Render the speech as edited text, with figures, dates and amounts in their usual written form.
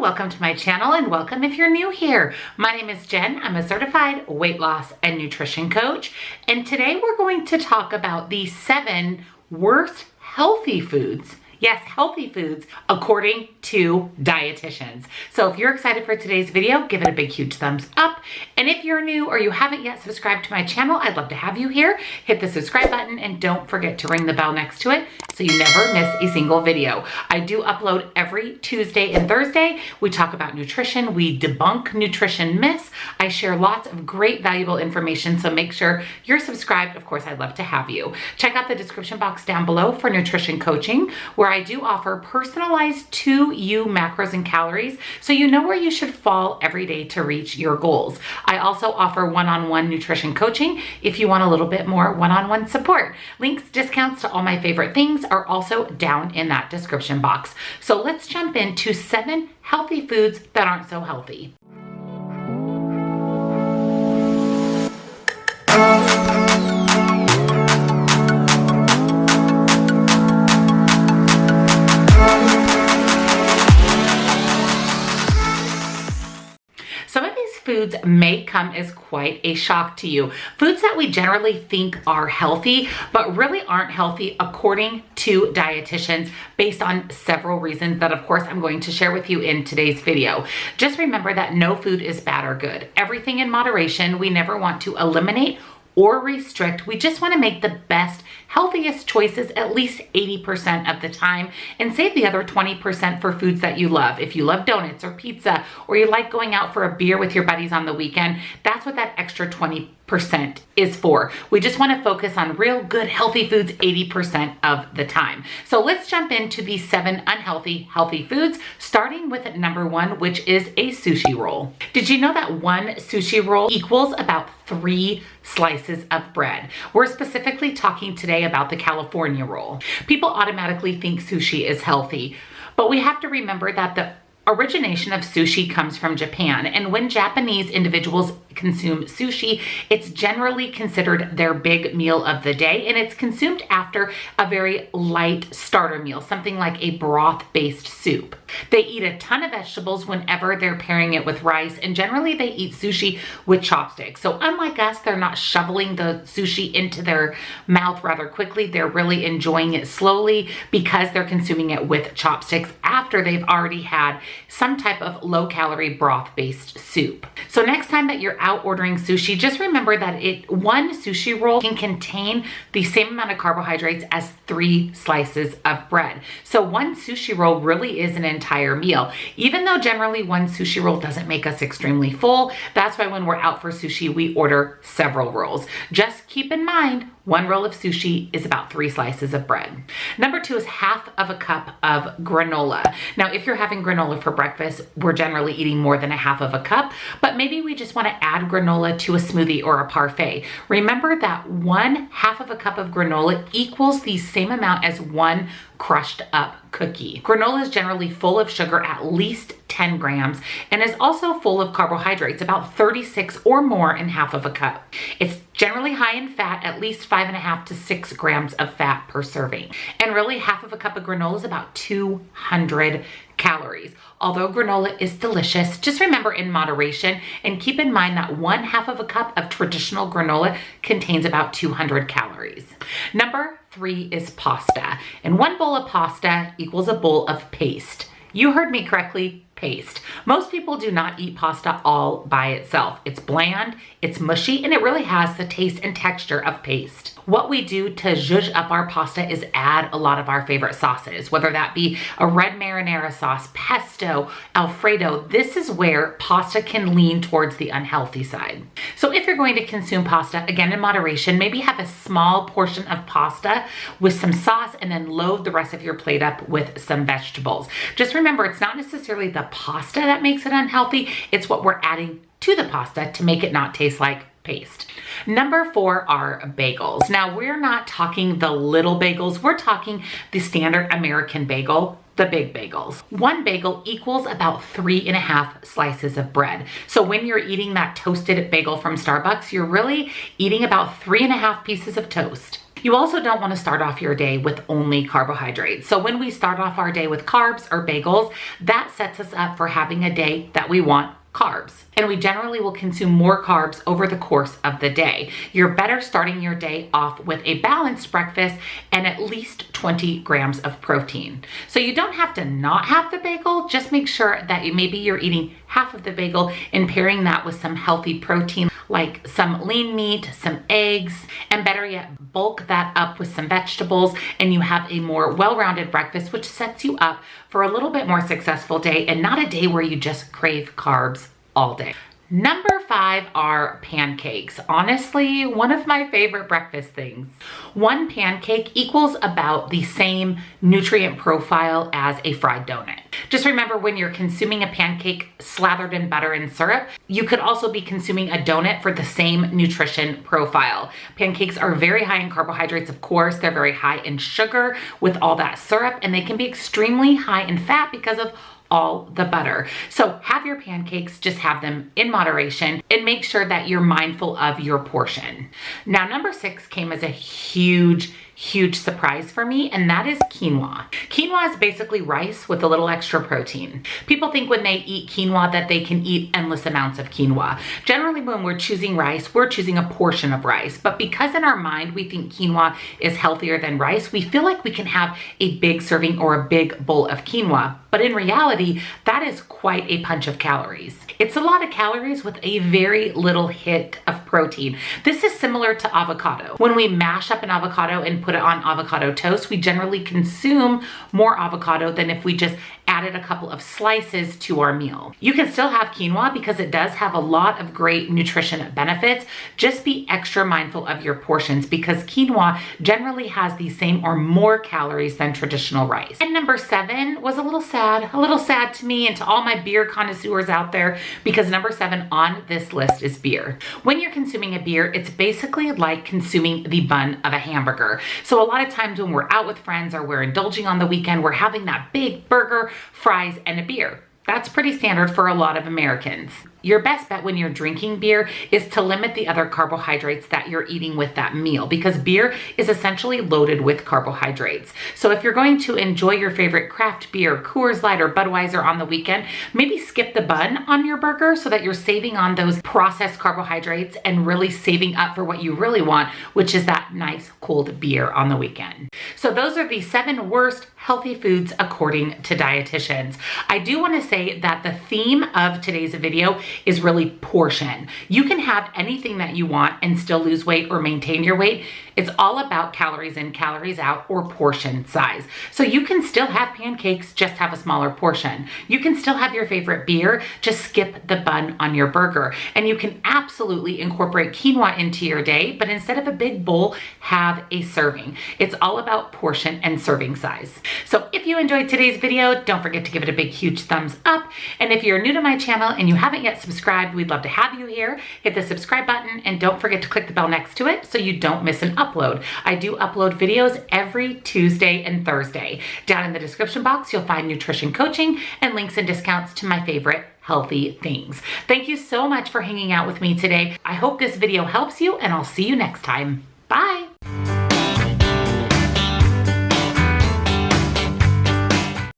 welcome to my channel and welcome if you're new here. My name is Jen. I'm a certified weight loss and nutrition coach. And today we're going to talk about the 7 worst healthy foods. Yes, healthy foods according to dietitians. So if you're excited for today's video, give it a big, huge thumbs up. And if you're new or you haven't yet subscribed to my channel, I'd love to have you here. Hit the subscribe button and don't forget to ring the bell next to it so you never miss a single video. I do upload every Tuesday and Thursday. We talk about nutrition. We debunk nutrition myths. I share lots of great valuable information, so make sure you're subscribed. Of course, I'd love to have you. Check out the description box down below for nutrition coaching, where I do offer personalized to you macros and calories so you know where you should fall every day to reach your goals. I also offer one-on-one nutrition coaching if you want a little bit more one-on-one support. Links, discounts to all my favorite things are also down in that description box. So let's jump into 7 healthy foods that aren't so healthy. Foods may come as quite a shock to you. Foods that we generally think are healthy, but really aren't healthy according to dietitians based on several reasons that of course I'm going to share with you in today's video. Just remember that no food is bad or good. Everything in moderation. We never want to eliminate or restrict. We just want to make the best, healthiest choices at least 80% of the time and save the other 20% for foods that you love. If you love donuts or pizza, or you like going out for a beer with your buddies on the weekend, that's what that extra 20% is for. We just want to focus on real good healthy foods 80% of the time. So let's jump into these 7 unhealthy healthy foods, starting with number 1, which is a sushi roll. Did you know that 1 sushi roll equals about 3 slices of bread? We're specifically talking today about the California roll. People automatically think sushi is healthy, but we have to remember that the origination of sushi comes from Japan, and when Japanese individuals consume sushi, it's generally considered their big meal of the day, and it's consumed after a very light starter meal, something like a broth-based soup. They eat a ton of vegetables whenever they're pairing it with rice, and generally they eat sushi with chopsticks. So unlike us, they're not shoveling the sushi into their mouth rather quickly. They're really enjoying it slowly because they're consuming it with chopsticks after they've already had some type of low-calorie broth-based soup. So next time that you're out ordering sushi, just remember that 1 sushi roll can contain the same amount of carbohydrates as 3 slices of bread. So 1 sushi roll really is an entire meal. Even though generally 1 sushi roll doesn't make us extremely full, that's why when we're out for sushi, we order several rolls. Just keep in mind, 1 roll of sushi is about 3 slices of bread. Number 2 is half of a cup of granola. Now, if you're having granola for breakfast, we're generally eating more than a half of a cup, but maybe we just want to add granola to a smoothie or a parfait. Remember that 1/2 of a cup of granola equals the same amount as 1 crushed up cookie. Granola is generally full of sugar, at least 10 grams, and is also full of carbohydrates, about 36 or more in half of a cup. It's generally high in fat, at least 5.5 to 6 grams of fat per serving. And really, half of a cup of granola is about 200 calories. Although granola is delicious, just remember in moderation, and keep in mind that 1/2 of a cup of traditional granola contains about 200 calories. Number 3 is pasta, and 1 bowl of pasta equals a bowl of paste. You heard me correctly, paste. Most people do not eat pasta all by itself. It's bland, it's mushy, and it really has the taste and texture of paste. What we do to zhuzh up our pasta is add a lot of our favorite sauces, whether that be a red marinara sauce, pesto, Alfredo. This is where pasta can lean towards the unhealthy side. So if you're going to consume pasta, again in moderation, maybe have a small portion of pasta with some sauce and then load the rest of your plate up with some vegetables. Just remember, it's not necessarily the pasta that makes it unhealthy, it's what we're adding to the pasta to make it not taste like paste. Number 4 are bagels. Now, we're not talking the little bagels, we're talking the standard American bagel, the big bagels. 1 bagel equals about 3.5 slices of bread. So when you're eating that toasted bagel from Starbucks, you're really eating about 3.5 pieces of toast. You also don't want to start off your day with only carbohydrates. So when we start off our day with carbs or bagels, that sets us up for having a day that we want carbs. And we generally will consume more carbs over the course of the day. You're better starting your day off with a balanced breakfast and at least 20 grams of protein. So you don't have to not have the bagel, just make sure that maybe you're eating half of the bagel and pairing that with some healthy protein like some lean meat, some eggs, and better yet, bulk that up with some vegetables and you have a more well-rounded breakfast, which sets you up for a little bit more successful day and not a day where you just crave carbs all day. Number 5 are pancakes. Honestly, one of my favorite breakfast things. One pancake equals about the same nutrient profile as a fried donut. Just remember, when you're consuming a pancake slathered in butter and syrup, you could also be consuming a donut for the same nutrition profile. Pancakes are very high in carbohydrates, of course. They're very high in sugar with all that syrup, and they can be extremely high in fat because of all the butter. So have your pancakes, just have them in moderation and make sure that you're mindful of your portion. Now, number 6 came as a huge surprise for me, and that is quinoa. Quinoa is basically rice with a little extra protein. People think when they eat quinoa that they can eat endless amounts of quinoa. Generally, when we're choosing rice, we're choosing a portion of rice, but because in our mind we think quinoa is healthier than rice, we feel like we can have a big serving or a big bowl of quinoa. But in reality, that is quite a punch of calories. It's a lot of calories with a very little hit of protein. This is similar to avocado. When we mash up an avocado and put it on avocado toast, we generally consume more avocado than if we just added a couple of slices to our meal. You can still have quinoa because it does have a lot of great nutrition benefits. Just be extra mindful of your portions because quinoa generally has the same or more calories than traditional rice. And number 7 was a little sad to me and to all my beer connoisseurs out there, because number 7 on this list is beer. When you're consuming a beer, it's basically like consuming the bun of a hamburger. So a lot of times when we're out with friends or we're indulging on the weekend, we're having that big burger, fries, and a beer. That's pretty standard for a lot of Americans. Your best bet when you're drinking beer is to limit the other carbohydrates that you're eating with that meal, because beer is essentially loaded with carbohydrates. So if you're going to enjoy your favorite craft beer, Coors Light or Budweiser on the weekend, maybe skip the bun on your burger so that you're saving on those processed carbohydrates and really saving up for what you really want, which is that nice cold beer on the weekend. So those are the 7 worst healthy foods according to dietitians. I do want to say that the theme of today's video is really portion. You can have anything that you want and still lose weight or maintain your weight. It's all about calories in, calories out, or portion size. So you can still have pancakes, just have a smaller portion. You can still have your favorite beer, just skip the bun on your burger. And you can absolutely incorporate quinoa into your day, but instead of a big bowl, have a serving. It's all about portion and serving size. So if you enjoyed today's video, don't forget to give it a big, huge thumbs up. And if you're new to my channel and you haven't yet subscribed, we'd love to have you here. Hit the subscribe button and don't forget to click the bell next to it so you don't miss an upload. I do upload videos every Tuesday and Thursday. Down in the description box, you'll find nutrition coaching and links and discounts to my favorite healthy things. Thank you so much for hanging out with me today. I hope this video helps you, and I'll see you next time.